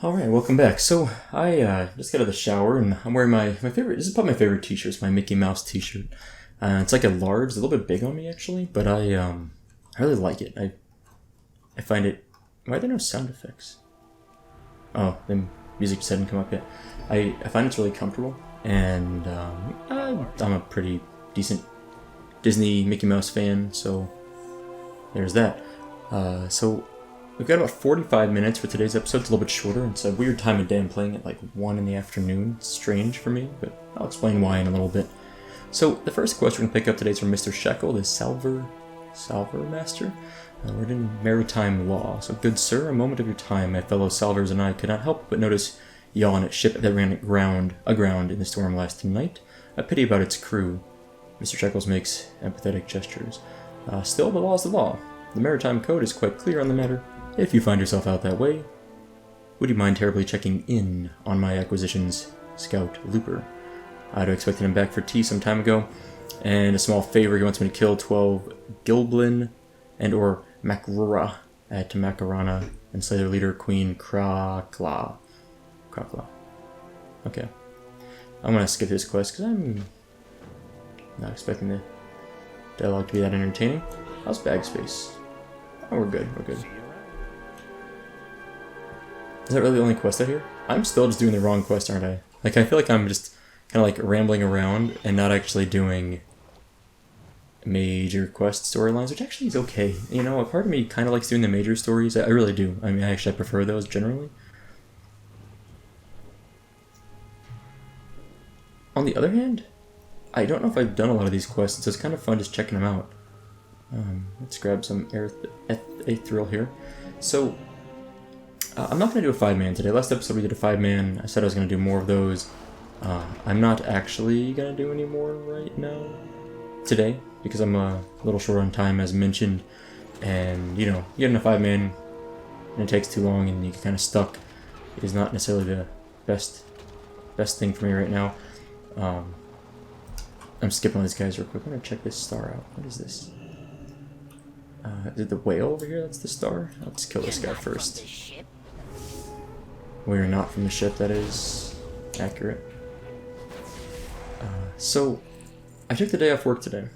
Alright, welcome back. So, I just got out of the shower and I'm wearing my favorite, this is probably my favorite t-shirt, it's my Mickey Mouse t-shirt. It's like a large, it's a little bit big on me actually, but I really like it. I find it, why are there no sound effects? Oh, the music just hadn't come up yet. I find it's really comfortable, and I'm a pretty decent Disney Mickey Mouse fan, so there's that. So we've got about 45 minutes for today's episode. It's a little bit shorter. It's a weird time of day. I'm playing at like 1 in the afternoon. It's strange for me, but I'll explain why in a little bit. So the first quest we're going to pick up today is from Mr. Shekel, the Salver Master. We're in maritime law. So, good sir, a moment of your time. My fellow salvers and I could not help but notice yawn at ship that ran aground in the storm last night. A pity about its crew. Mr. Shekels makes empathetic gestures. Still, the law is the law. The maritime code is quite clear on the matter. If you find yourself out that way, would you mind terribly checking in on my acquisitions, Scout Looper? I'd expected him back for tea some time ago, and a small favor, he wants me to kill 12 Gilblin and or Makrura at Makarana and slay their leader, Queen Krakla. Okay. I'm gonna skip this quest because I'm not expecting the dialogue to be that entertaining. How's bag space? Oh, we're good, we're good. Is that really the only quest out here? I'm still just doing the wrong quest, aren't I? Like, I feel like I'm just kind of like rambling around and not actually doing major quest storylines, which actually is okay. You know, a part of me kind of likes doing the major stories. I really do. I mean, I prefer those generally. On the other hand, I don't know if I've done a lot of these quests, so it's kind of fun just checking them out. Let's grab some Ethereal here. So, I'm not going to do a 5-man today. Last episode we did a 5-man. I said I was going to do more of those. I'm not actually going to do any more right now today, because I'm a little short on time, as mentioned. And, you know, getting a 5-man and it takes too long and you get kind of stuck is not necessarily the best thing for me right now. I'm skipping all these guys real quick. I'm going to check this star out. What is this? Is it the whale over here? That's the star? Let's kill this guy first. We are not from the ship, that is accurate. So, I took the day off work today.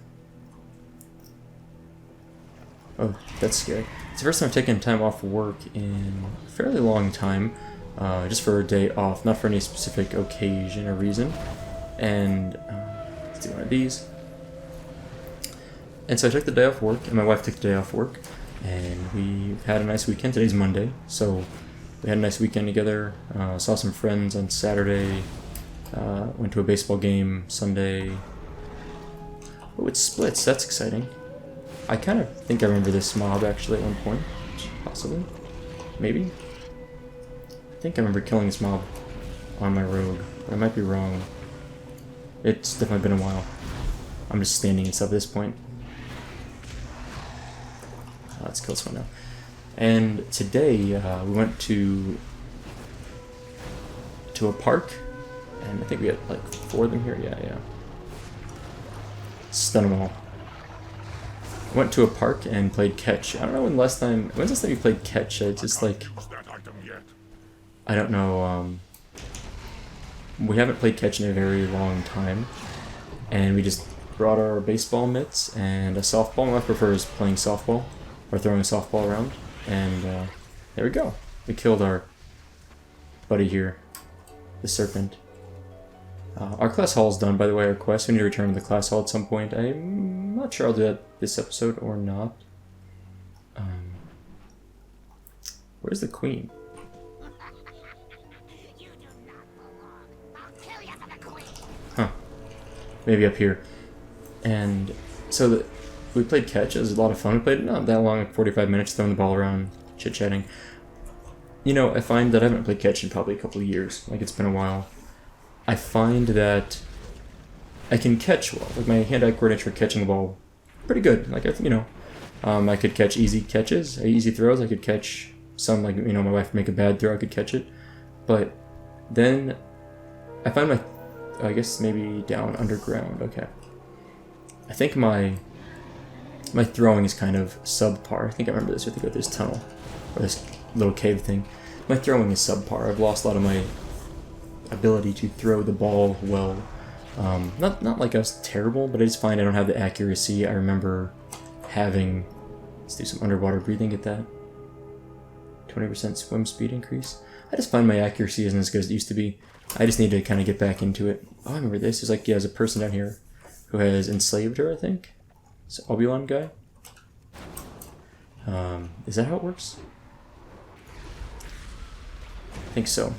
Oh, that's scary. It's the first time I've taken time off work in a fairly long time. Just for a day off, not for any specific occasion or reason. And, let's do one of these. And so I took the day off work, and my wife took the day off work. And we had a nice weekend. Today's Monday, so we had a nice weekend together. Saw some friends on Saturday. Went to a baseball game Sunday. Oh, it splits. That's exciting. I kind of think I remember this mob actually at one point. Possibly. Maybe. I think I remember killing this mob on my rogue, but I might be wrong. It's definitely been a while. I'm just standing and stuff at this point. Let's kill this one now. And today we went to a park, and I think we had like 4 of them here. Yeah. Stun them all. Went to a park and played catch. I don't know when's the last time you played catch? I just like, I don't know. We haven't played catch in a very long time, and we just brought our baseball mitts and a softball. My wife prefers playing softball or throwing a softball around, and there we go. We killed our buddy here, the serpent. Our class hall is done, by the way, our quest. We need to return to the class hall at some point. I'm not sure I'll do that this episode or not. Where's the queen? Huh. Maybe up here. And so we played catch. It was a lot of fun. We played not that long, like 45 minutes, throwing the ball around, chit-chatting. You know, I find that I haven't played catch in probably a couple of years. Like, it's been a while. I find that I can catch well. Like, my hand-eye coordination for catching the ball, pretty good. Like, you know, I could catch easy catches, easy throws. I could catch some, like, you know, my wife would make a bad throw, I could catch it. But then I find I guess maybe down underground. Okay. I think my throwing is kind of subpar. I think I remember this. We have to go through this tunnel, or this little cave thing. my throwing is subpar. I've lost a lot of my ability to throw the ball well. Not like I was terrible, but I just find I don't have the accuracy I remember having. Let's do some underwater breathing, get that. 20% swim speed increase. I just find my accuracy isn't as good as it used to be. I just need to kind of get back into it. Oh, I remember this. There's like, yeah, there's a person down here who has enslaved her, I think. It's an Oberon guy. Is that how it works? I think so.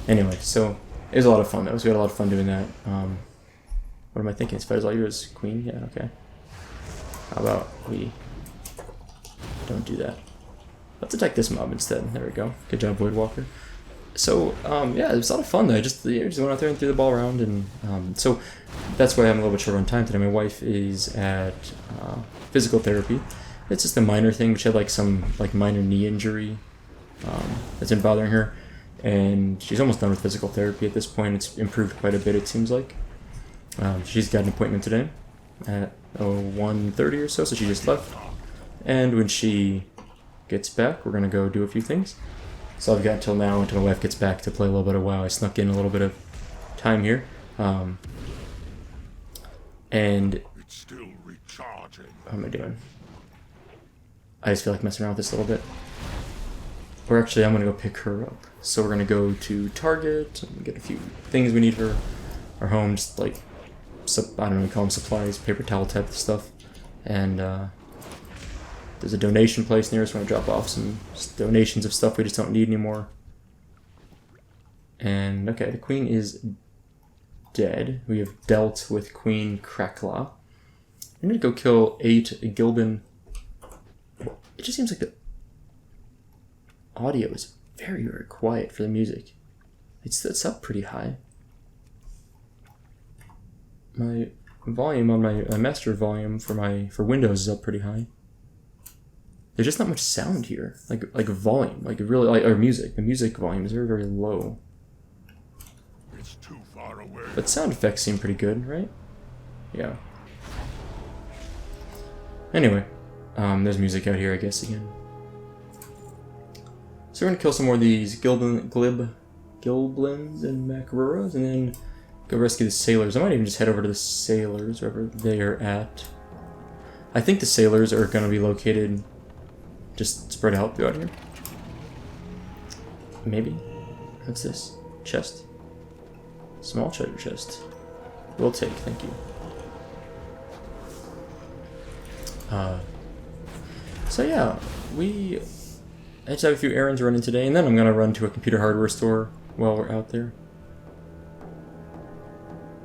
Anyway, so it was a lot of fun though. So we had a lot of fun doing that. What am I thinking? As far as all yours, Queen? Yeah, okay. How about we don't do that? Let's attack this mob instead. There we go. Good job, Voidwalker. So, yeah, it was a lot of fun though. I just went out there and threw the ball around, and so that's why I'm a little bit short on time today. My wife is at physical therapy. It's just a minor thing, but she had like some minor knee injury that's been bothering her, and she's almost done with physical therapy at this point. It's improved quite a bit, it seems like. She's got an appointment today at 1:30 or so she just left, and when she gets back, we're gonna go do a few things. So I've got until now, until my wife gets back, to play a little bit of WoW. I snuck in a little bit of time here, and it's still recharging. How am I doing? I just feel like messing around with this a little bit. Or actually, I'm gonna go pick her up. So we're gonna go to Target and get a few things we need for our home, just like I don't know, call them supplies, paper towel type of stuff, and there's a donation place near us. We're going to drop off some donations of stuff we just don't need anymore. And, okay, the queen is dead. We have dealt with Queen Krakla. I'm going to go kill 8 Gilbin. It just seems like the audio is very, very quiet for the music. It's up pretty high. My volume on my master volume for Windows is up pretty high. There's just not much sound here, like volume, like really, like our music. The music volume is very, very low. It's too far away. But sound effects seem pretty good, right? Yeah. Anyway, there's music out here, I guess, again. So we're gonna kill some more of these Gilblins and Makaruras, and then go rescue the sailors. I might even just head over to the sailors, wherever they are at. I think the sailors are gonna be located just spread out throughout here. Maybe. What's this? Chest? Small treasure chest. We'll take, thank you. So yeah, I just have a few errands running today, and then I'm gonna run to a computer hardware store while we're out there.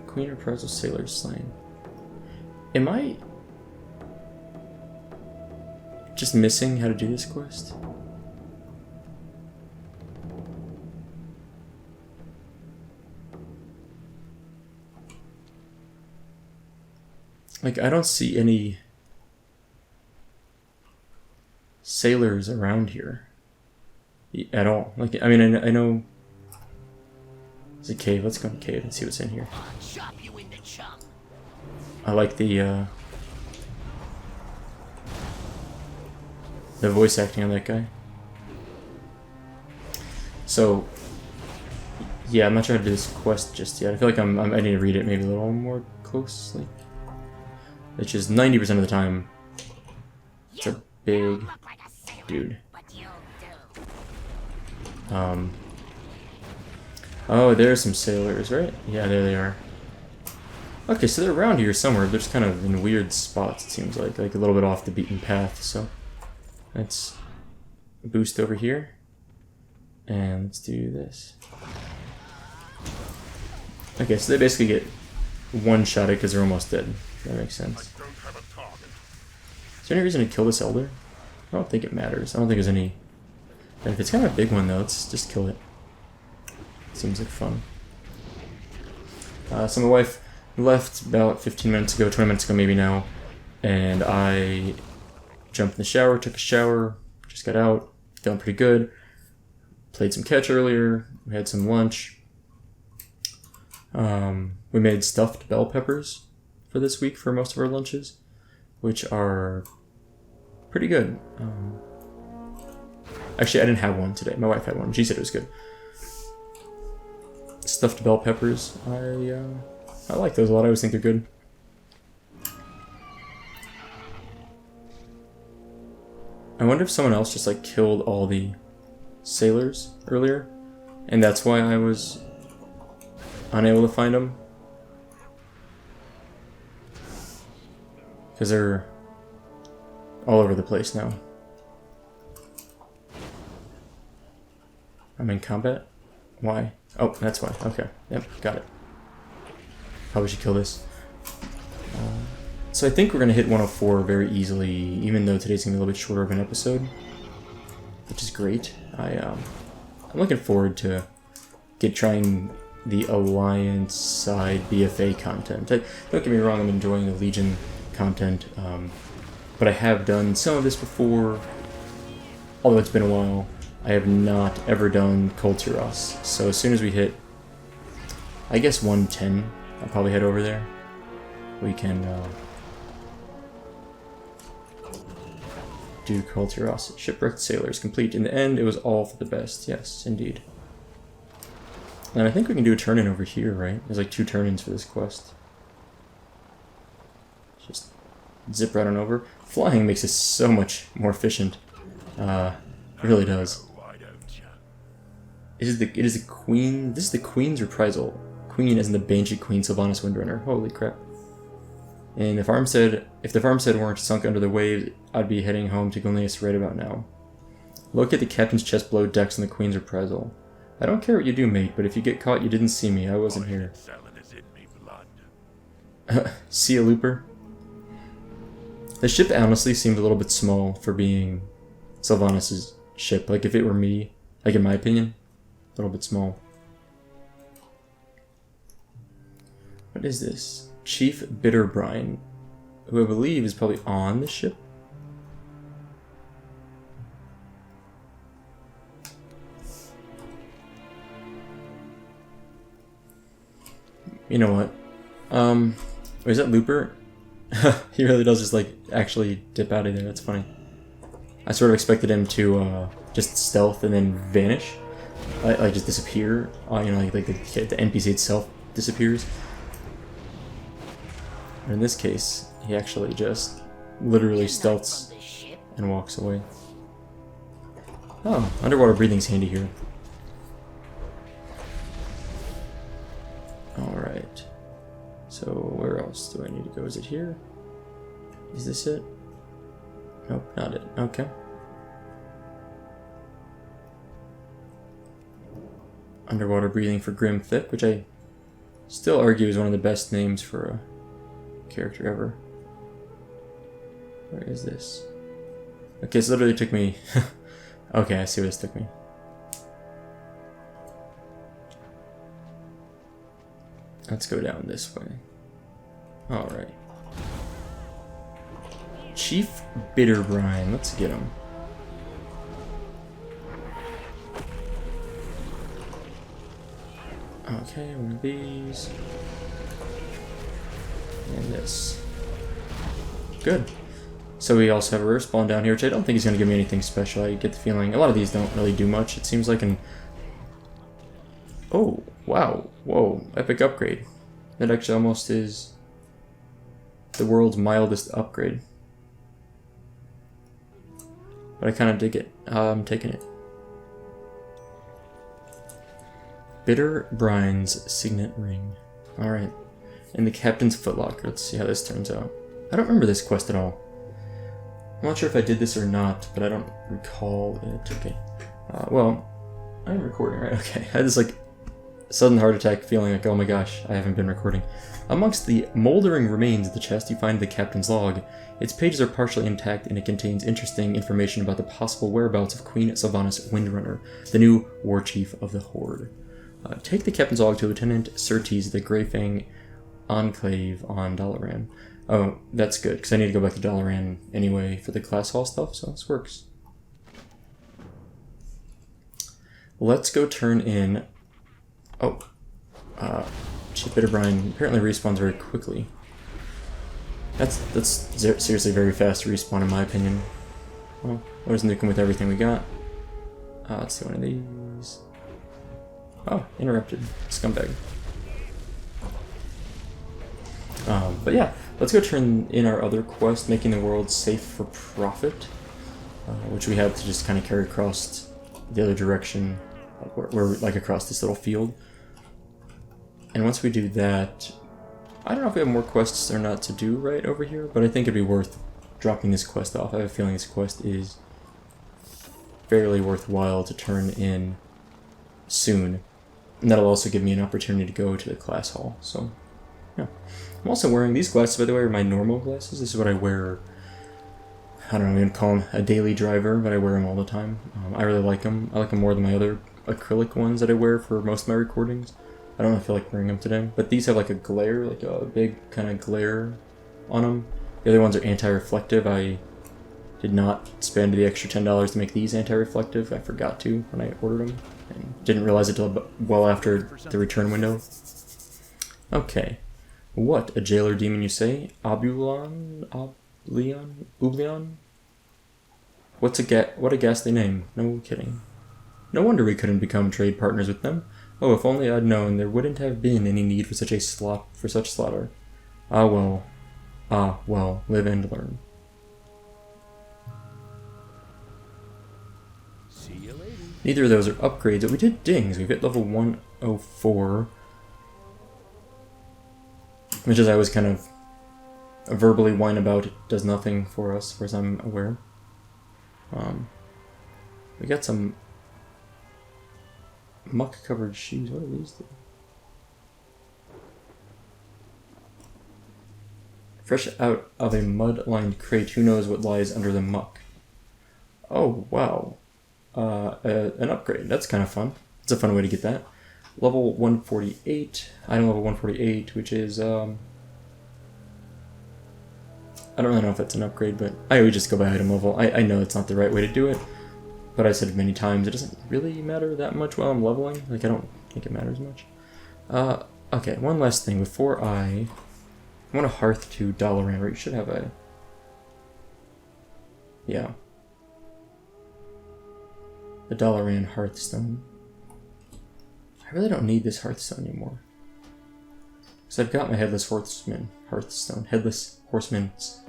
Queen Reprisal Sailors slain. Am I just missing how to do this quest? Like, I don't see any sailors around here at all. Like, I mean, I know there's a cave. Let's go in the cave and see what's in here. I like the voice acting on that guy. So, yeah, I'm not sure how to do this quest just yet. I feel like I need to read it maybe a little more closely. Which is 90% of the time, it's a big dude. Oh, there's some sailors, right? Yeah, there they are. Okay, so they're around here somewhere. They're just kind of in weird spots, it seems like a little bit off the beaten path, so let's boost over here. And let's do this. Okay, so they basically get one-shotted because they're almost dead. That makes sense. Is there any reason to kill this elder? I don't think it matters. I don't think there's any... And if it's kind of a big one, though, let's just kill it. Seems like fun. So my wife left about 15 minutes ago, 20 minutes ago maybe now, and I jumped in the shower, took a shower, just got out, feeling pretty good. Played some catch earlier, we had some lunch. We made stuffed bell peppers for this week for most of our lunches, which are pretty good. Actually, I didn't have one today. My wife had one. She said it was good. Stuffed bell peppers. I like those a lot. I always think they're good. I wonder if someone else just like killed all the sailors earlier, and that's why I was unable to find them. Because they're all over the place now. I'm in combat? Why? Oh, that's why. Okay. Yep, got it. Probably should kill this. So I think we're going to hit 104 very easily, even though today's going to be a little bit shorter of an episode. Which is great. I'm looking forward to trying the Alliance side BFA content. Don't get me wrong, I'm enjoying the Legion content, but I have done some of this before, although it's been a while. I have not ever done Kulturas, so as soon as we hit, I guess 110, I'll probably head over there. We can do Kulturas. Shipwrecked sailors complete. In the end, it was all for the best. Yes, indeed. And I think we can do a turn-in over here, right? There's like 2 turn-ins for this quest. Just zip right on over. Flying makes it so much more efficient. It really does. It is the queen. This is the queen's reprisal. Queen as in the Banshee Queen, Sylvanas Windrunner. Holy crap! And if the farmstead weren't sunk under the waves, I'd be heading home to Gilneas right about now. Look at the captain's chest below decks and the queen's reprisal. I don't care what you do, mate, but if you get caught, you didn't see me. I wasn't here. See a looper? The ship honestly seemed a little bit small for being Sylvanas' ship. Like, if it were me, like, in my opinion, a little bit small. What is this? Chief Bitterbrine, who I believe is probably on the ship. You know what? Wait, is that Looper? He really does just, like, actually dip out of there. That's funny. I sort of expected him to just stealth and then vanish. Like just disappear. You know, like the NPC itself disappears. But in this case, he actually just literally stealths and walks away. Oh, underwater breathing's handy here. Alright. So, where else do I need to go? Is it here? Is this it? Nope, not it. Okay. Underwater breathing for Grim Thick, which I still argue is one of the best names for a character ever. Where is this? Okay, so literally took me... Okay, I see where this took me. Let's go down this way. Alright. Chief Bitterbrine. Let's get him. Okay, one of these. And this. Good. So we also have a rare spawn down here, which I don't think is going to give me anything special. I get the feeling a lot of these don't really do much. It seems like an... Oh, wow. Whoa, epic upgrade. That actually almost is the world's mildest upgrade. But I kind of dig it. I'm taking it. Bitterbrine's signet ring. Alright. And the captain's footlocker. Let's see how this turns out. I don't remember this quest at all. I'm not sure if I did this or not, but I don't recall it. Okay. Well, I'm recording, right? Okay. I had this, like, sudden heart attack feeling like, oh my gosh, I haven't been recording. Amongst the moldering remains of the chest, you find the captain's log. Its pages are partially intact, and it contains interesting information about the possible whereabouts of Queen Sylvanas Windrunner, the new war chief of the Horde. Take the captain's log to Lieutenant Surtees of the Greyfang Enclave on Dalaran. Oh, that's good, because I need to go back to Dalaran anyway for the class hall stuff, so this works. Let's go turn in... Oh, Chief Bitterbrine apparently respawns very quickly. That's seriously very fast respawn in my opinion. Well, let's nuke him with everything we got. Let's see one of these. Oh, interrupted. Scumbag. But yeah, let's go turn in our other quest, making the world safe for profit, which we have to just kind of carry across the other direction, like across this little field. And once we do that, I don't know if we have more quests or not to do right over here, but I think it'd be worth dropping this quest off. I have a feeling this quest is fairly worthwhile to turn in soon. And that'll also give me an opportunity to go to the class hall, so yeah. I'm also wearing these glasses, by the way, are my normal glasses. This is what I wear, I don't know, I'm going to call them a daily driver, but I wear them all the time. I really like them. I like them more than my other acrylic ones that I wear for most of my recordings. I don't know if I feel like wearing them today, but these have like a glare, like a big kind of glare on them. The other ones are anti-reflective. I did not spend the extra $10 to make these anti-reflective. I forgot to when I ordered them, and didn't realize it until well after the return window. Okay. What, a jailer demon you say? Oblion? What a ghastly name. No kidding. No wonder we couldn't become trade partners with them. Oh, if only I'd known, there wouldn't have been any need for such slaughter. Ah well, live and learn. See you later. Neither of those are upgrades, but we did dings. We've hit level 104. Which, as I was kind of verbally whine about, it does nothing for us, as far as I'm aware. We got some muck-covered shoes. What are these? Fresh out of a mud-lined crate, who knows what lies under the muck? Oh, wow. An upgrade. That's kind of fun. It's a fun way to get that. Level 148, item level 148, which is, I don't really know if that's an upgrade, but I always just go by item level. I know it's not the right way to do it, but I've said it many times, it doesn't really matter that much while I'm leveling. Like, I don't think it matters much. Okay, one last thing. Before I want to hearth to Dalaran, right? You should have a... Yeah. The Dalaran Hearthstone. I really don't need this Hearthstone anymore. Because I've got my Headless Horseman Hearthstone. Headless Horseman's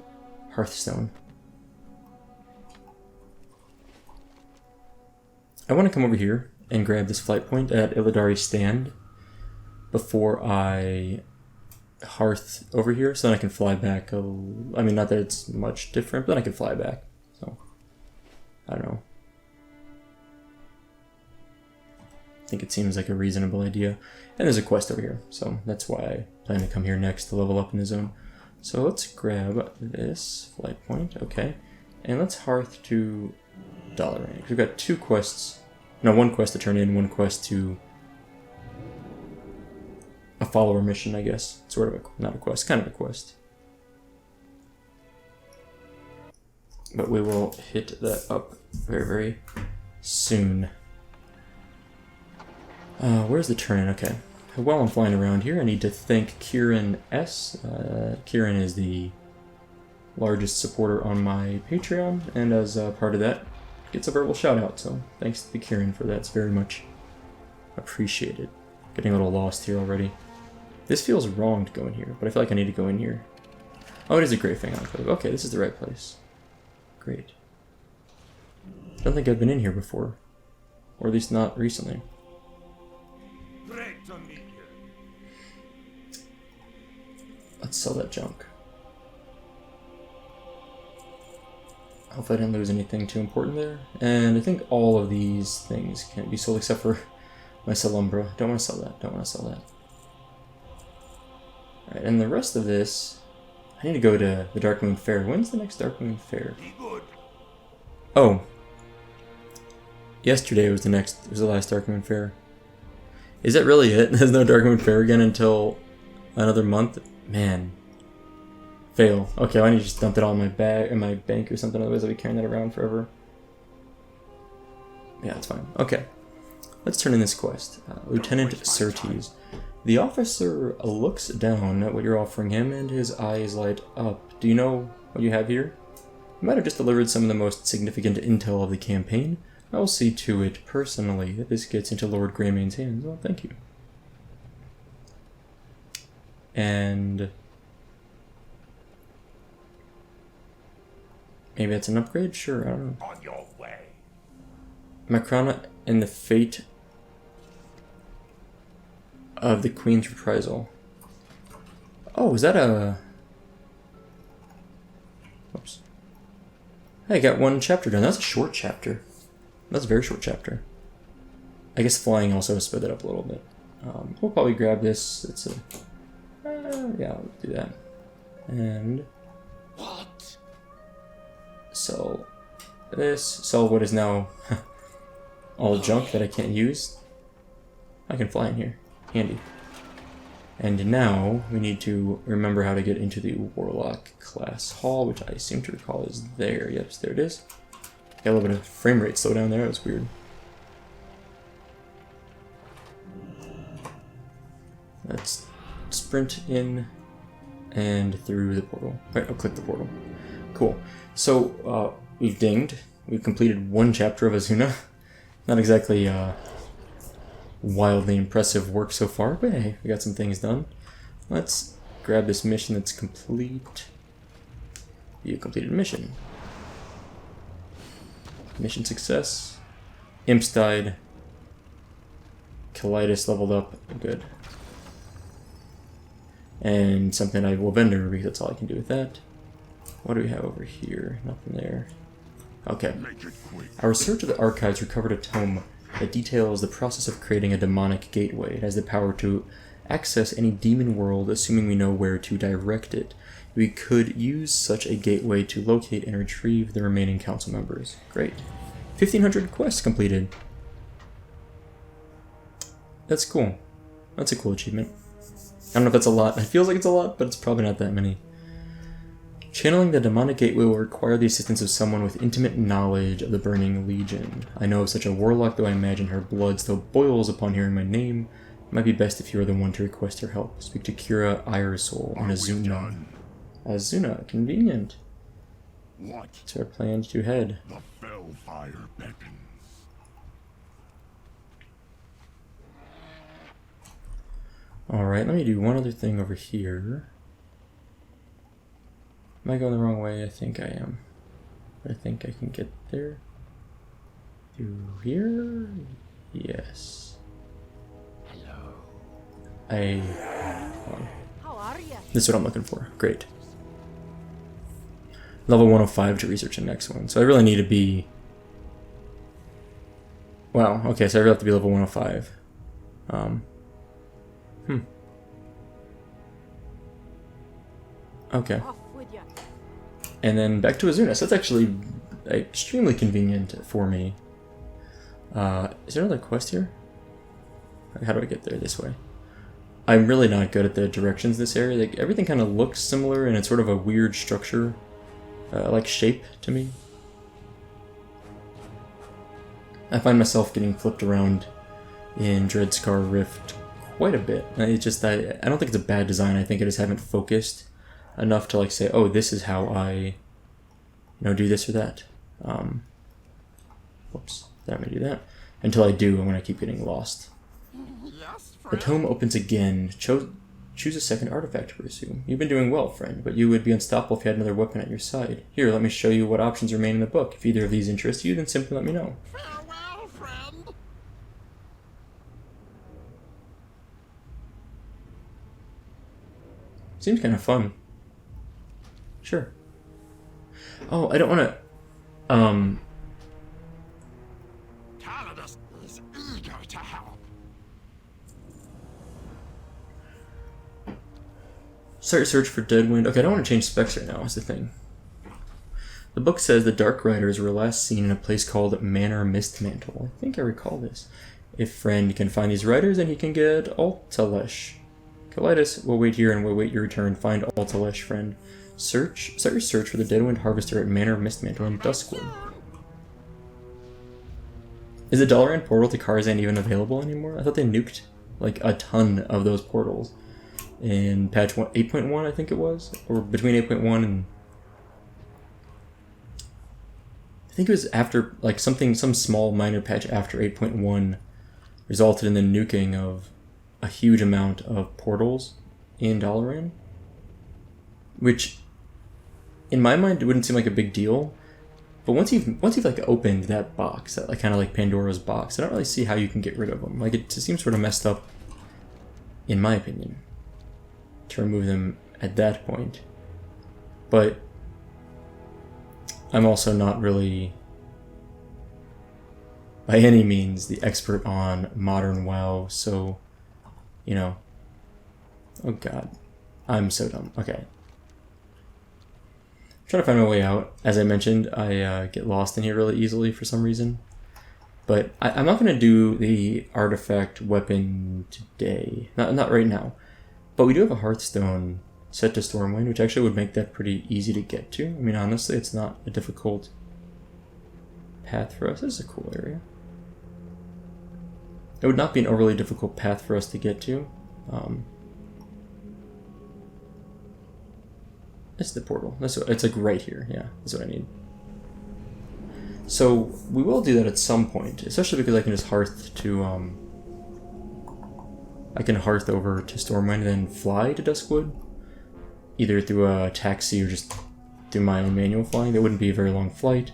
Hearthstone. I want to come over here and grab this flight point at Illidari's stand before I hearth over here, so then I can fly back. I mean, not that it's much different, but then I can fly back. So, I don't know. I think it seems like a reasonable idea. And there's a quest over here, so that's why I plan to come here next to level up in the zone. So let's grab this flight point, okay. And let's hearth to Dalaran. We've got two quests. No, one quest to turn in, one quest to a follower mission, I guess. Sort of not a quest, kind of a quest. But we will hit that up very, very soon. Where's the turn-in? Okay. While I'm flying around here, I need to thank Kieran S. Kieran is the largest supporter on my Patreon, and as part of that, gets a verbal shout-out, so thanks to Kieran for that. It's very much appreciated. Getting a little lost here already. This feels wrong to go in here, but I feel like I need to go in here. Oh, it is a Grey Fang Enclave. Okay, this is the right place. Great. I don't think I've been in here before. Or at least not recently. Let's sell that junk. Hopefully I didn't lose anything too important there. And I think all of these things can be sold except for my Celumbra. Don't want to sell that. Don't want to sell that. Alright, and the rest of this, I need to go to the Dark Moon Fair. When's the next Dark Moon Fair? Oh. Yesterday was the last Dark Moon Fair. Is that really it? There's no Dark Moon Fair again until another month? Man. Fail. Okay, well, I need to just dump it all in my bag, in my bank or something, otherwise I'll be carrying that around forever. Yeah, that's fine. Okay. Let's turn in this quest. Lieutenant Surtees. The officer looks down at what you're offering him, and his eyes light up. Do you know what you have here? You might have just delivered some of the most significant intel of the campaign. I will see to it personally that this gets into Lord Greymane's hands. Well, thank you. And maybe that's an upgrade? Sure, I don't know. On your way. Macrana and the fate of the Queen's reprisal. Oh, is that a... Oops. Hey, I got one chapter done. That's a short chapter. That's a very short chapter. I guess flying also sped it up a little bit. We'll probably grab this. It's a... yeah, I'll do that. And... What? Sell this. Sell what is now all junk that I can't use. I can fly in here. Handy. And now we need to remember how to get into the Warlock class hall, which I seem to recall is there. Yes, there it is. Got a little bit of frame rate slow down there. That was weird. Let's sprint in and through the portal. Right, I'll click the portal. Cool. So we've dinged. We've completed one chapter of Azsuna. Not exactly wildly impressive work so far, but hey, we got some things done. Let's grab this mission that's complete. Be a completed mission. Mission success. Imps died. Colitis leveled up. Good. And something I will vendor because that's all I can do with that. What do we have over here? Nothing there. Okay. Our research of the archives recovered a tome that details the process of creating a demonic gateway. It has the power to access any demon world, assuming we know where to direct it. We could use such a gateway to locate and retrieve the remaining council members. Great. 1,500 quests completed. That's cool. That's a cool achievement. I don't know if that's a lot. It feels like it's a lot, but it's probably not that many. Channeling the demonic gateway will require the assistance of someone with intimate knowledge of the Burning Legion. I know of such a warlock, though I imagine her blood still boils upon hearing my name. It might be best if you are the one to request her help. Speak to Kira Iresoul and Azsuna. Azsuna, convenient. What? It's our plans to head. The Fellfire beckons. Alright, let me do one other thing over here. Am I going the wrong way? I think I am. But I think I can get there. Through here? Yes. Hello. Hold on. How are you? This is what I'm looking for. Great. Level 105 to research the next one. So I really need to be... Wow, okay, so I really have to be level 105. Okay. Off with you. And then back to Azsuna. So that's actually extremely convenient for me. Is there another quest here? How do I get there? This way. I'm really not good at the directions in this area. Like, everything kind of looks similar, and it's sort of a weird structure, like shape to me. I find myself getting flipped around in Dreadscar Rift quite a bit. It's just that I don't think it's a bad design. I think I just haven't focused enough to like say, oh, this is how I, do this or that. Whoops, did I mean to do that? Until I do, I'm going to keep getting lost. Yes, The tome opens again. Choose a second artifact to pursue. You've been doing well, friend, but you would be unstoppable if you had another weapon at your side. Here, let me show you what options remain in the book. If either of these interest you, then simply let me know. Farewell, friend. Seems kind of fun. Sure. Oh, I don't want to... Calidus is eager to help. Start your search for Deadwind. Okay, I don't want to change specs right now, is the thing. The book says the Dark Riders were last seen in a place called Manor Mistmantle. I think I recall this. If friend can find these riders, then he can get Altalesh. Colitis will wait here and will wait your return. Find Altalesh, friend. Start your search for the Deadwind Harvester at Manor Mistmantle in Duskwood. Is the Dalaran portal to Karzan even available anymore? I thought they nuked like a ton of those portals in patch 8.1, I think it was, or between 8.1 and I think it was after, like, some small minor patch after 8.1 resulted in the nuking of a huge amount of portals in Dalaran, which, in my mind, it wouldn't seem like a big deal. But once you've like opened that box, that like kind of like Pandora's box, I don't really see how you can get rid of them. Like, it just seems sort of messed up, in my opinion, to remove them at that point. But I'm also not really, by any means, the expert on modern WoW, so, you know. Oh god. I'm so dumb. Okay. Trying to find my way out. As I mentioned, I get lost in here really easily for some reason. But I'm not going to do the artifact weapon today. Not right now. But we do have a Hearthstone set to Stormwind, which actually would make that pretty easy to get to. I mean, honestly, it's not a difficult path for us. This is a cool area. It would not be an overly difficult path for us to get to. It's the portal. It's like right here. Yeah, that's what I need. So we will do that at some point, especially because I can just hearth to I can hearth over to Stormwind and then fly to Duskwood, either through a taxi or just through my own manual flying. That wouldn't be a very long flight,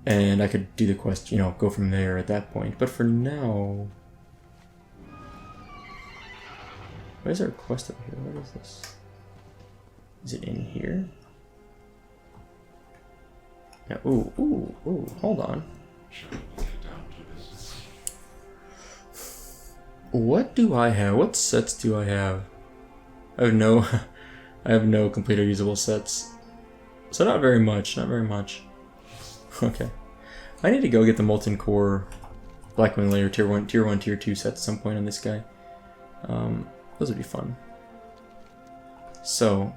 and I could do the quest, you know, go from there at that point. But for now, why is there a quest over here? What is this? Is it in here? Yeah, ooh, hold on. What do I have? What sets do I have? I have no I have no complete or usable sets. So not very much. Okay. I need to go get the Molten Core Blackwing Layer Tier 1, Tier 2 sets at some point on this guy. Those would be fun. So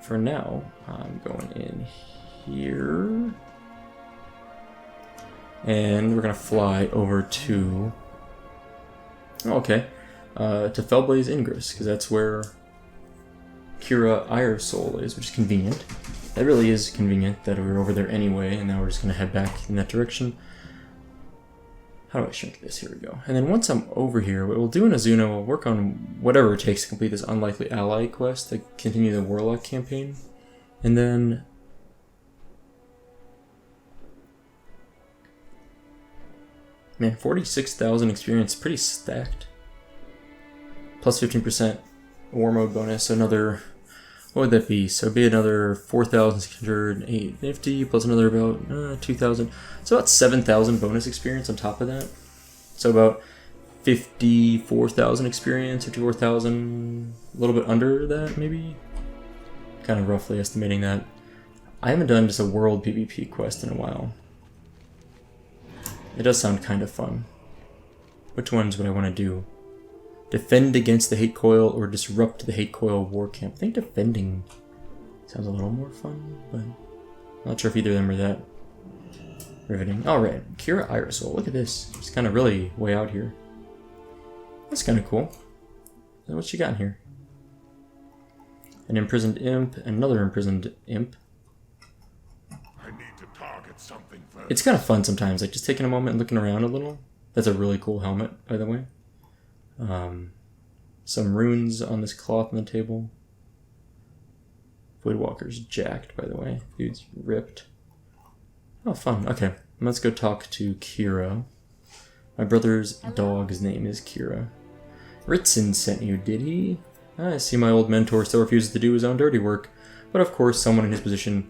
for now, I'm going in here. And we're gonna fly over to to Fellblaze Ingress, because that's where Kira Iresoul is, which is convenient. That really is convenient that we were over there anyway, and now we're just gonna head back in that direction. How do I shrink this? Here we go. And then once I'm over here, what we'll do in Azsuna, we'll work on whatever it takes to complete this Unlikely Ally quest to continue the Warlock campaign. And then man, 46,000 experience, pretty stacked. Plus 15% war mode bonus, so another, what would that be? So it'd be another 4,650 plus another about 2,000. So about 7,000 bonus experience on top of that. So about 54,000 experience, 54,000, a little bit under that maybe? Kind of roughly estimating that. I haven't done just a world PvP quest in a while. It does sound kind of fun. Which ones would I want to do? Defend against the Hate Coil or disrupt the Hate Coil war camp? I think defending sounds a little more fun, but I'm not sure if either of them are that riveting. Alright, Kira Iresoul. Look at this. It's kind of really way out here. That's kind of cool. So what you got in here? An imprisoned imp, another imprisoned imp. I need to target something first. It's kind of fun sometimes, like just taking a moment and looking around a little. That's a really cool helmet, by the way. Some runes on this cloth on the table. Voidwalker's jacked, by the way. Dude's ripped. Oh, fun. Okay, let's go talk to Kira. My brother's dog's name is Kira. Ritson sent you, did he? I see my old mentor still refuses to do his own dirty work, but of course someone in his position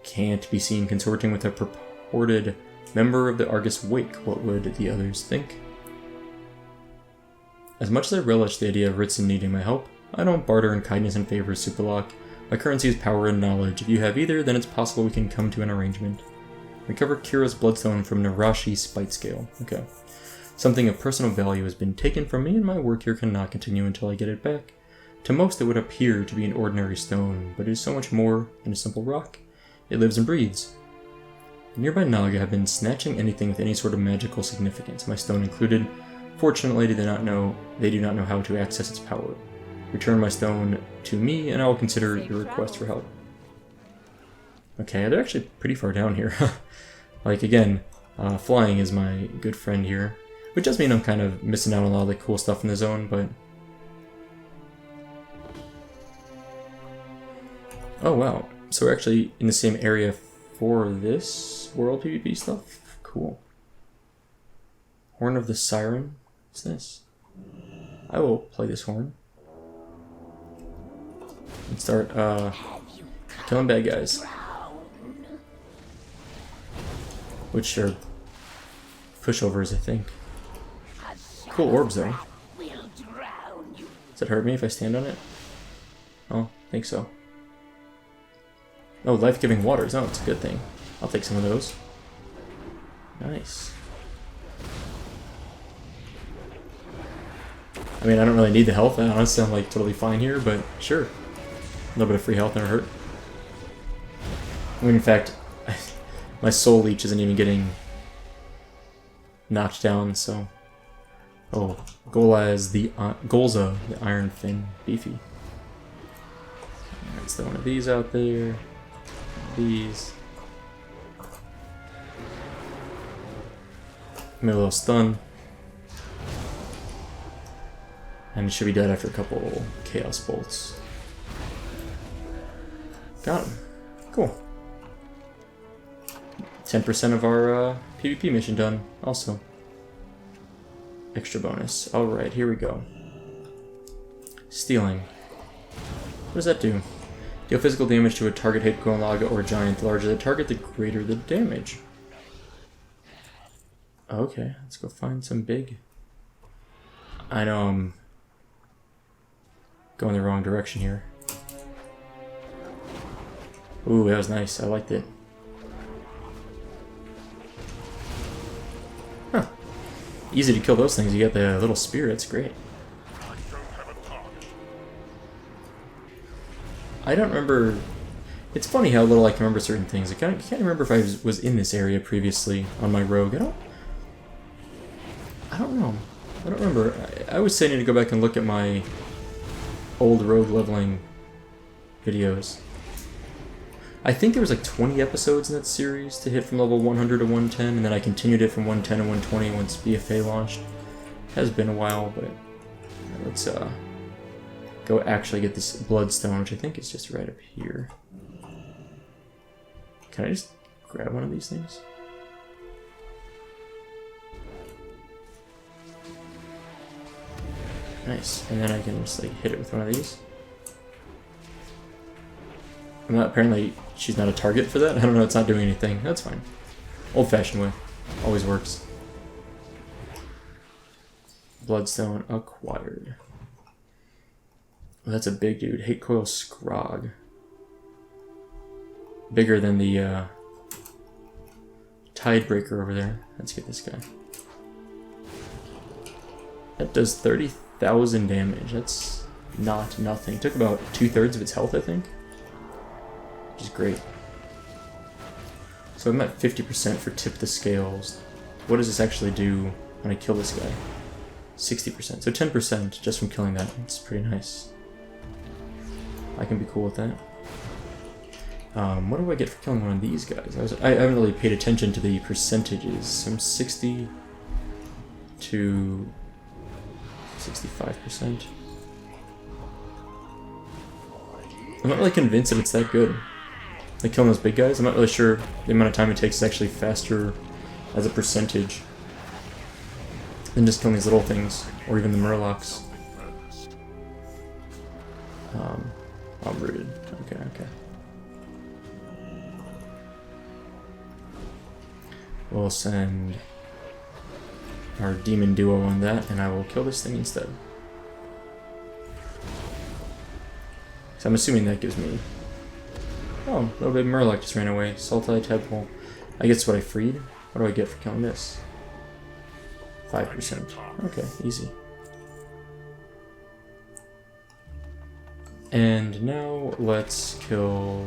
can't be seen consorting with a purported member of the Argus Wake. What would the others think? As much as I relish the idea of Ritson needing my help, I don't barter in kindness and favor, Superlock. My currency is power and knowledge. If you have either, then it's possible we can come to an arrangement. Recover Kira's bloodstone from Narashi Spite Scale. Okay. Something of personal value has been taken from me, and my work here cannot continue until I get it back. To most, it would appear to be an ordinary stone, but it is so much more than a simple rock. It lives and breathes. The nearby Naga have been snatching anything with any sort of magical significance, my stone included. Fortunately, they do not know how to access its power. Return my stone to me, and I will consider your request for help. Okay, they're actually pretty far down here. Like, again, flying is my good friend here. Which does mean I'm kind of missing out on a lot of the cool stuff in the zone, but... Oh, wow. So we're actually in the same area for this world PvP stuff? Cool. Horn of the Siren? What's this? I will play this horn. And start, killing bad guys. Which are pushovers, I think. Cool orbs, though. Does it hurt me if I stand on it? Oh, I think so. Oh, life-giving waters. Oh, it's a good thing. I'll take some of those. Nice. I mean, I don't really need the health. Honestly, I'm like totally fine here, but sure. A little bit of free health never hurt. I mean, in fact, my soul leech isn't even getting knocked down, so... Oh, Golza, the Iron Fin, beefy. Let's throw one of these out there. These. Maybe a little stun. And it should be dead after a couple Chaos Bolts. Got him. Cool. 10% of our PvP mission done, also. Extra bonus. Alright, here we go. Stealing. What does that do? Deal physical damage to a target hit Gorlaga or Giant. The larger the target, the greater the damage. Okay, let's go find some big... I know I'm going the wrong direction here. Ooh, that was nice. I liked it. Huh. Easy to kill those things. You get the little spear. It's great. I don't remember... It's funny how little I can remember certain things. I can't remember if I was in this area previously on my rogue. I don't know. I don't remember. I always say I need to go back and look at my old rogue leveling videos. I think there was like 20 episodes in that series to hit from level 100 to 110, and then I continued it from 110 to 120 once BFA launched. It has been a while, but let's go actually get this bloodstone, which I think is just right up here. Can I just grab one of these things? Nice, and then I can just like hit it with one of these. I'm not, apparently she's not a target for that. I don't know, it's not doing anything. That's fine. Old-fashioned way. Always works. Bloodstone acquired. Oh, that's a big dude. Hate Coil Scrog. Bigger than the Tidebreaker over there. Let's get this guy. That does 30,000 damage. That's not nothing. Took about 2/3 of its health, I think. Which is great. So I'm at 50% for Tip the Scales. What does this actually do when I kill this guy? 60%. So 10% just from killing that. It's pretty nice. I can be cool with that. What do I get for killing one of these guys? I haven't really paid attention to the percentages. From 60 to 65%. I'm not really convinced that it's that good. Like killing those big guys, I'm not really sure the amount of time it takes is actually faster as a percentage than just killing these little things, or even the Murlocs. I'm rooted. Okay. We'll send our demon duo on that, and I will kill this thing instead. So I'm assuming that gives me... Oh, a little bit of Murloc just ran away. Sultai Tadpole. I guess what I freed. What do I get for killing this? 5%. Okay, easy. And now let's kill...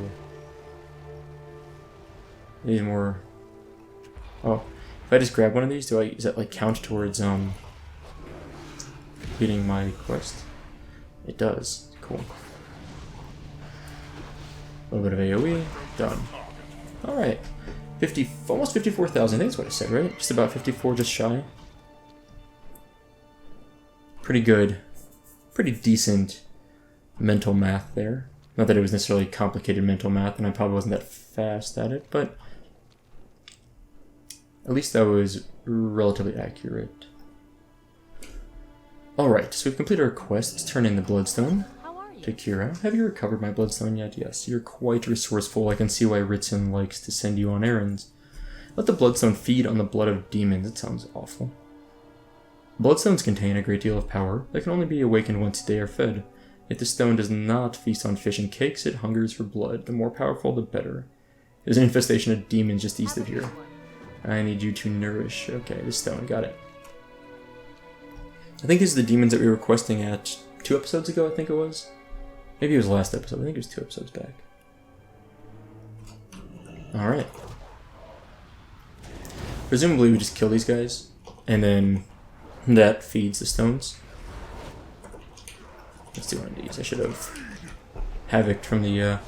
Need more... Oh, if I just grab one of these, does that like count towards completing my quest? It does. Cool. A little bit of AoE. Done. Alright. Almost 54,000. I think that's what I said, right? Just about 54, just shy. Pretty good. Pretty decent mental math there. Not that it was necessarily complicated mental math, and I probably wasn't that fast at it, but at least that was relatively accurate. Alright, so we've completed our quest. Let's turn in the bloodstone to Kira. Have you recovered my bloodstone yet? Yes, you're quite resourceful. I can see why Ritson likes to send you on errands. Let the bloodstone feed on the blood of demons. It sounds awful. Bloodstones contain a great deal of power that can only be awakened once they are fed. If the stone does not feast on fish and cakes, it hungers for blood. The more powerful, the better. There's an infestation of demons just east of here. I need you to nourish. Okay, the stone. Got it. I think these are the demons that we were questing at 2 episodes ago, I think it was. Maybe it was last episode. I think it was 2 episodes back. Alright. Presumably we just kill these guys, and then that feeds the stones. Let's do one of these. I should have Havoc from the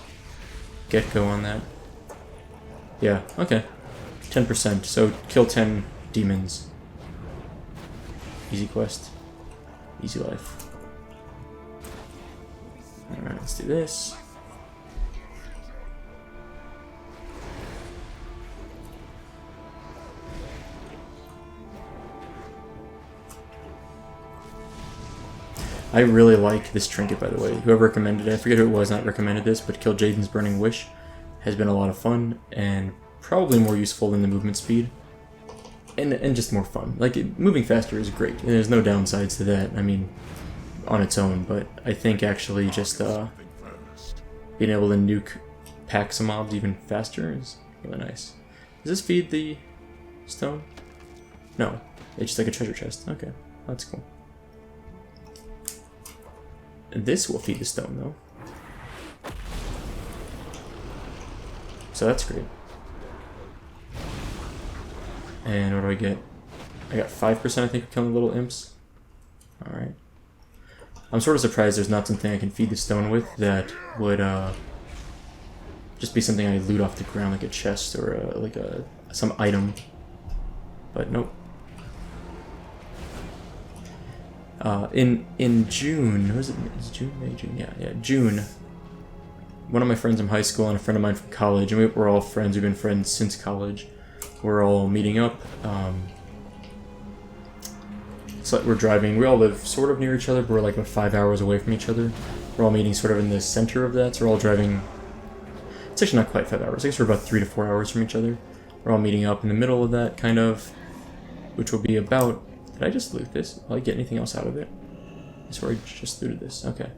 get-go on that. Yeah, okay. 10%, so kill 10 demons. Easy quest. Easy life. Alright, let's do this. I really like this trinket, by the way. Whoever recommended it, I forget who it was, not recommended this, but Kill Jaden's Burning Wish has been a lot of fun and probably more useful than the movement speed. And just more fun. Like, moving faster is great, and there's no downsides to that, I mean, on its own, but I think actually just being able to nuke pack some mobs even faster is really nice. Does this feed the stone? No, it's just like a treasure chest. Okay, that's cool. This will feed the stone, though. So that's great. And what do I get? I got 5%, I think, of killing little imps. Alright. I'm sort of surprised there's not something I can feed the stone with that would just be something I loot off the ground, like a chest or some item. But nope. In June, was it? Is it June? May, June? Yeah, June. One of my friends from high school and a friend of mine from college, and we're all friends. We've been friends since college. We're all meeting up. So we're driving. We all live sort of near each other, but we're like about 5 hours away from each other. We're all meeting sort of in the center of that. So we're all driving. It's actually not quite 5 hours. I guess we're about 3 to 4 hours from each other. We're all meeting up in the middle of that, kind of, which will be about. Did I just loot this? Will I get anything else out of it? I swear I just looted this. Okay.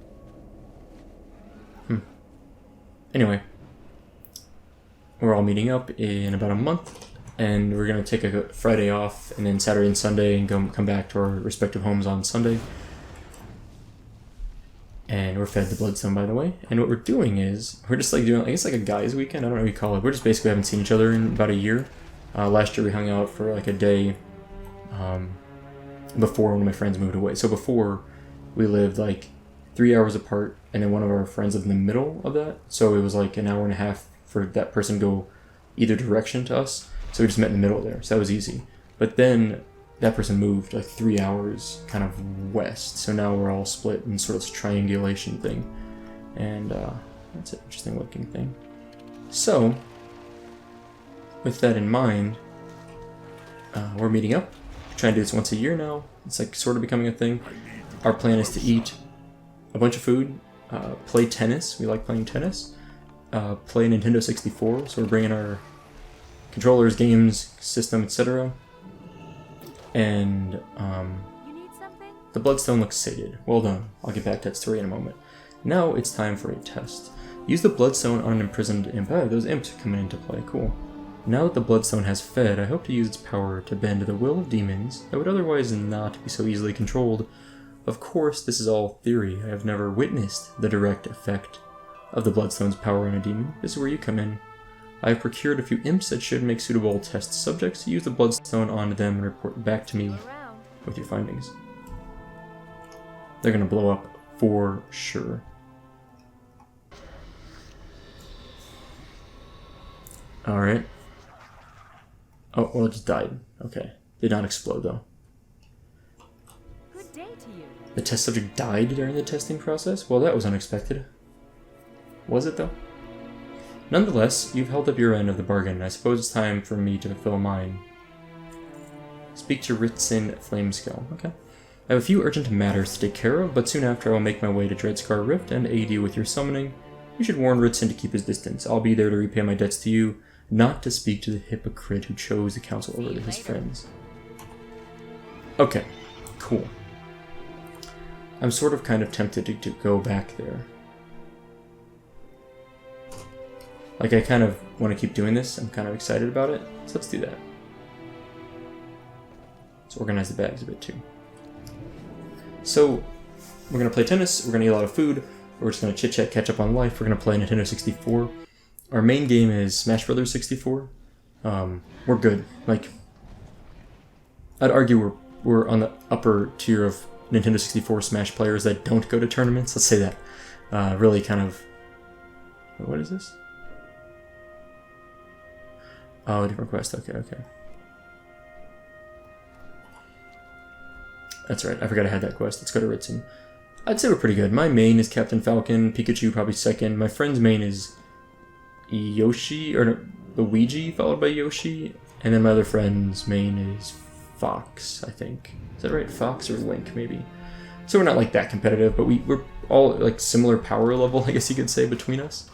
Anyway. We're all meeting up in about a month, and we're going to take a Friday off, and then Saturday and Sunday, and come back to our respective homes on Sunday. And we're fed the bloodstone, by the way. And what we're doing is, we're just like doing, I guess like a guy's weekend, I don't know what you call it. We're just basically haven't seen each other in about a year. Last year we hung out for like a day, before one of my friends moved away. So before, we lived like 3 hours apart, and then one of our friends lived in the middle of that. So it was like an hour and a half for that person to go either direction to us. So we just met in the middle there. So that was easy. But then that person moved like 3 hours kind of west. So now we're all split in sort of this triangulation thing. And that's an interesting looking thing. So, with that in mind, we're meeting up. Trying to do this once a year now. It's like sort of becoming a thing. Our plan is to eat a bunch of food, play tennis. We like playing tennis. Play Nintendo 64. So we're bringing our controllers, games, system, etc. And You need something? the bloodstone looks sated. Well done. I'll get back to that story in a moment. Now it's time for a test. Use the bloodstone on an imprisoned imp. Oh, those imps are coming into play. Cool. Now that the bloodstone has fed, I hope to use its power to bend the will of demons that would otherwise not be so easily controlled. Of course, this is all theory. I have never witnessed the direct effect of the bloodstone's power on a demon. This is where you come in. I have procured a few imps that should make suitable test subjects. Use the bloodstone on them and report back to me Around. with your findings. They're gonna blow up for sure. Alright. Oh, well, it just died. Okay. Did not explode, though. Good day to you. The test subject died during the testing process? Well, that was unexpected. Was it, though? Nonetheless, you've held up your end of the bargain. I suppose it's time for me to fulfill mine. Speak to Ritsin Flameskull. Okay. I have a few urgent matters to take care of, but soon after I will make my way to Dreadscar Rift and aid you with your summoning. You should warn Ritsin to keep his distance. I'll be there to repay my debts to you, not to speak to the hypocrite who chose the council over his friends. Okay, cool. I'm sort of kind of tempted to go back there. Like, I kind of want to keep doing this. I'm kind of excited about it. So let's do that. Let's organize the bags a bit too. So, we're going to play tennis. We're going to eat a lot of food. We're just going to chit-chat, catch up on life. We're going to play Nintendo 64. Our main game is Smash Brothers 64. We're good. Like, I'd argue we're on the upper tier of Nintendo 64 Smash players that don't go to tournaments. Let's say that. Really kind of... What is this? Oh, a different quest. Okay, okay. That's right. I forgot I had that quest. Let's go to Ritsin. I'd say we're pretty good. My main is Captain Falcon. Pikachu probably second. My friend's main is Yoshi, or no, Luigi, followed by Yoshi. And then my other friend's main is Fox, I think. Is that right? Fox or Link, maybe. So we're not like that competitive, but we're all like similar power level, I guess you could say, between us.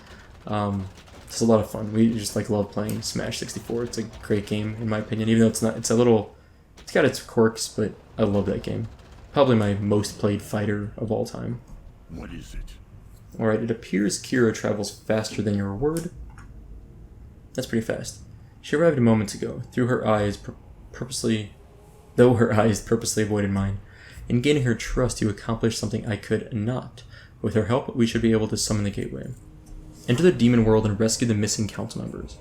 It's a lot of fun. We just like love playing Smash 64. It's a great game in my opinion, even though it's not. It's a little. It's got its quirks, but I love that game. Probably my most played fighter of all time. What is it? All right. It appears Kira travels faster than your word. That's pretty fast. She arrived moments ago. Though her eyes purposely avoided mine. In gaining her trust, you accomplished something I could not. With her help, we should be able to summon the gateway. Enter the demon world and rescue the missing council members.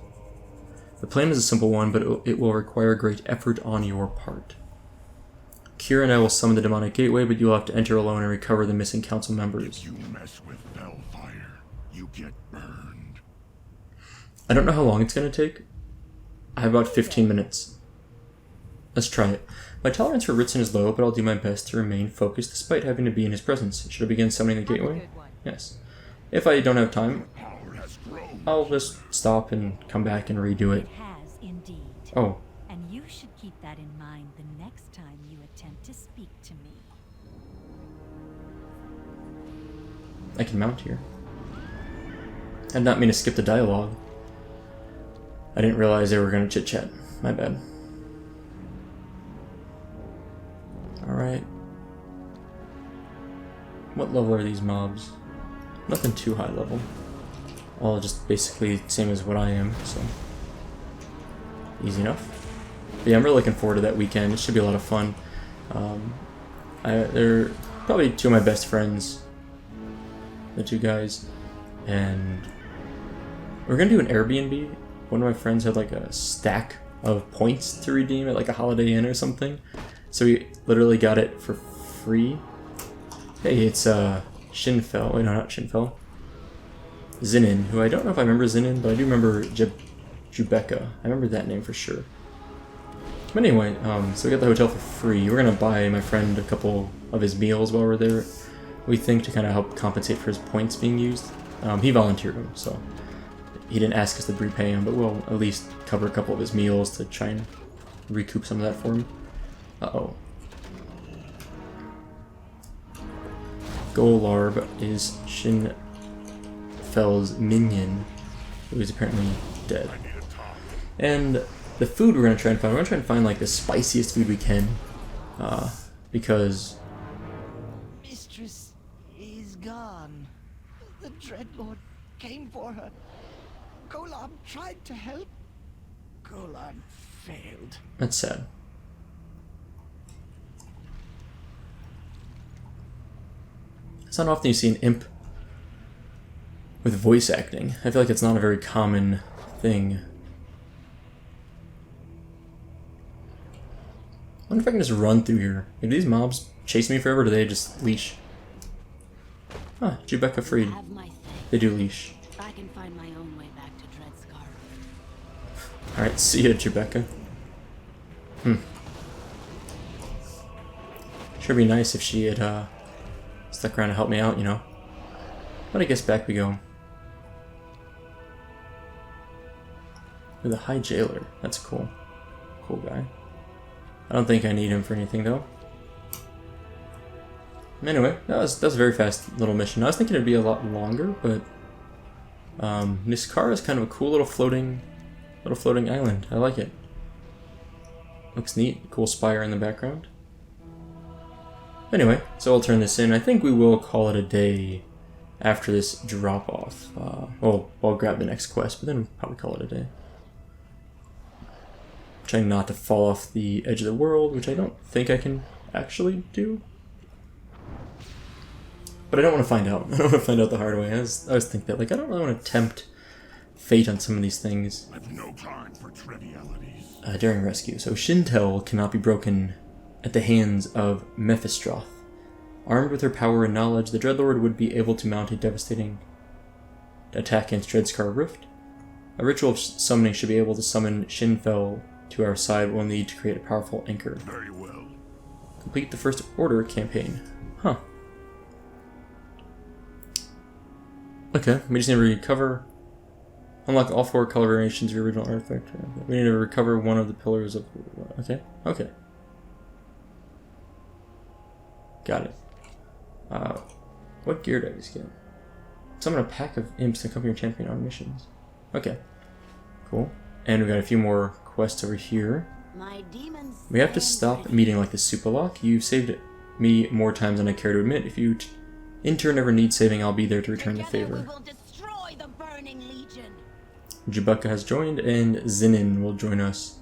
The plan is a simple one, but it will require great effort on your part. Kira and I will summon the demonic gateway, but you'll have to enter alone and recover the missing council members. If you mess with Bellfire, you get burned. I don't know how long it's going to take. I have about 15 minutes. Let's try it. My tolerance for Ritsin is low, but I'll do my best to remain focused despite having to be in his presence. Should I begin summoning the gateway? Yes. If I don't have time, I'll just stop and come back and redo it. It has indeed. Oh. And you should keep that in mind the next time you attempt to speak to me. I can mount here. I did not mean to skip the dialogue. I didn't realize they were going to chit-chat. My bad. Alright. What level are these mobs? Nothing too high level. All just basically same as what I am, so easy enough. But yeah, I'm really looking forward to that weekend. It should be a lot of fun. They're probably two of my best friends, the two guys, and we're gonna do an Airbnb. One of my friends had like a stack of points to redeem at like a Holiday Inn or something, so we literally got it for free. Hey, it's Shinfel. Wait, no, not Shinfel. Zinin, who I don't know if I remember Zinin, but I do remember Jubeka. I remember that name for sure. But anyway, so we got the hotel for free. We're gonna buy my friend a couple of his meals while we're there. We think to kind of help compensate for his points being used. He volunteered them, so he didn't ask us to repay him, but we'll at least cover a couple of his meals to try and recoup some of that for him. Uh-oh. Golarb is Shinfel's minion, who is apparently dead. And the food we're going to try and find, like the spiciest food we can, because... Mistress is gone. The Dreadlord came for her. Golarb tried to help. Golarb failed. That's sad. It's not often you see an imp with voice acting. I feel like it's not a very common thing. I wonder if I can just run through here. Do these mobs chase me forever, or do they just leash? Huh, Jubeka freed. Have my thing. They do leash. I can find my own way back to Dreadscar. Alright, see ya, Rebecca. Sure be nice if she had stuck around to help me out, you know. But I guess back we go. With a high jailer. That's cool. Cool guy. I don't think I need him for anything though. Anyway, that was a very fast little mission. I was thinking it'd be a lot longer, but Niskara is kind of a cool little floating island. I like it. Looks neat. Cool spire in the background. Anyway, so I'll turn this in. I think we will call it a day after this drop off. Well, I'll grab the next quest, but then we'll probably call it a day. Trying not to fall off the edge of the world, which I don't think I can actually do. But I don't want to find out. I don't want to find out the hard way. I was thinking that, like, I don't really want to tempt fate on some of these things. I've no time for trivialities. During rescue. So Shintel cannot be broken at the hands of Mephistroth. Armed with her power and knowledge, the Dreadlord would be able to mount a devastating attack against Dreadscar Rift. A ritual of summoning should be able to summon Shinfel to our side. We'll need to create a powerful anchor. Very well. Complete the First Order campaign. Huh. Okay, we just need to recover. Unlock all 4 color variations of your original artifact. We need to recover one of the pillars of... Okay, okay. Got it. What gear did I just get? Summon a pack of imps to accompany your champion on missions. Okay, cool. And we got a few more quests over here. We have to stop meeting like the SoupaSoka. You've saved me more times than I care to admit. If you in turn ever need saving, I'll be there to return the favor. Jabaka has joined, and Zinin will join us.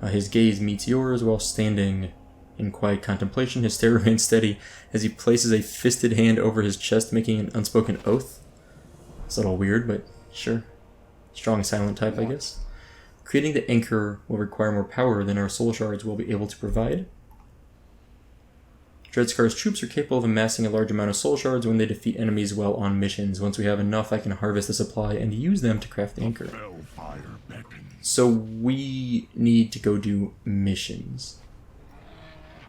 His gaze meets yours while standing in quiet contemplation. His stare remains steady as he places a fisted hand over his chest, making an unspoken oath. It's a little weird, but sure. Strong silent type, I guess. Creating the anchor will require more power than our soul shards will be able to provide. Dreadscar's troops are capable of amassing a large amount of soul shards when they defeat enemies while on missions. Once we have enough, I can harvest the supply and use them to craft the anchor. So we need to go do missions.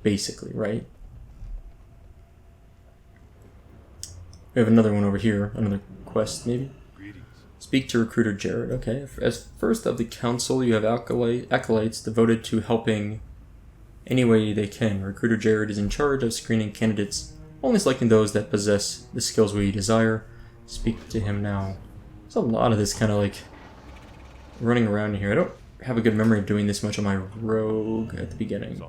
Basically, right? We have another one over here. Another quest, maybe? Speak to Recruiter Jared. Okay. As first of the council, you have acolytes devoted to helping any way they can. Recruiter Jared is in charge of screening candidates, only selecting those that possess the skills we desire. Speak to him now. There's a lot of this kind of like running around here. I don't have a good memory of doing this much on my rogue at the beginning.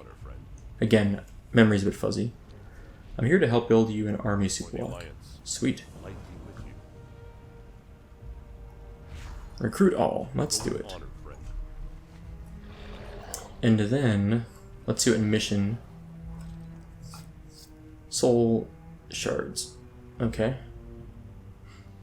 Again, memory's a bit fuzzy. I'm here to help build you an army, SoupaSoka. Sweet. Recruit all. Let's do it. And then let's do it in mission. Soul shards. Okay.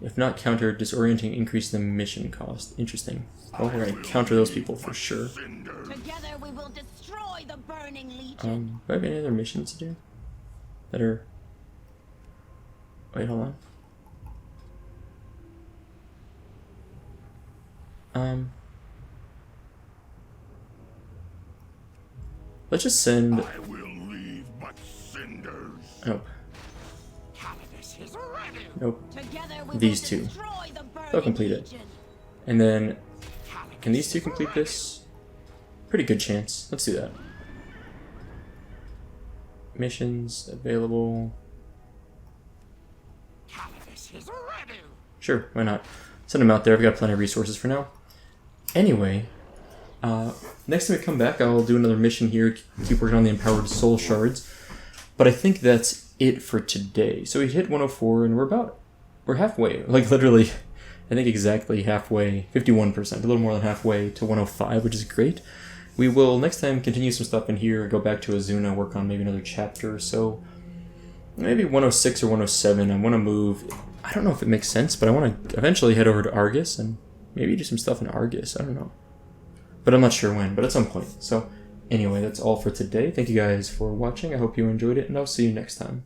If not countered, disorienting increase the mission cost. Interesting. Well, we're gonna counter those people for sure. Together we will destroy the burning legion. Do I have any other missions to do? That are... Wait, hold on. Let's just send... I will leave but cinders. Nope. Is ready. Nope. Together we These will two. destroy the burning They'll complete it. legion. And then... Can these two complete this? Pretty good chance. Let's do that. Missions available. Is ready. Sure, why not? Send them out there. I've got plenty of resources for now. Anyway, next time we come back, I'll do another mission here. Keep working on the Empowered Soul Shards. But I think that's it for today. So we hit 104, and we're halfway. Like, literally, I think exactly halfway. 51%. A little more than halfway to 105, which is great. We will, next time, continue some stuff in here, go back to Azsuna, work on maybe another chapter. So, maybe 106 or 107. I want to move... I don't know if it makes sense, but I want to eventually head over to Argus and maybe do some stuff in Argus. I don't know. But I'm not sure when, but at some point. So, anyway, that's all for today. Thank you guys for watching. I hope you enjoyed it, and I'll see you next time.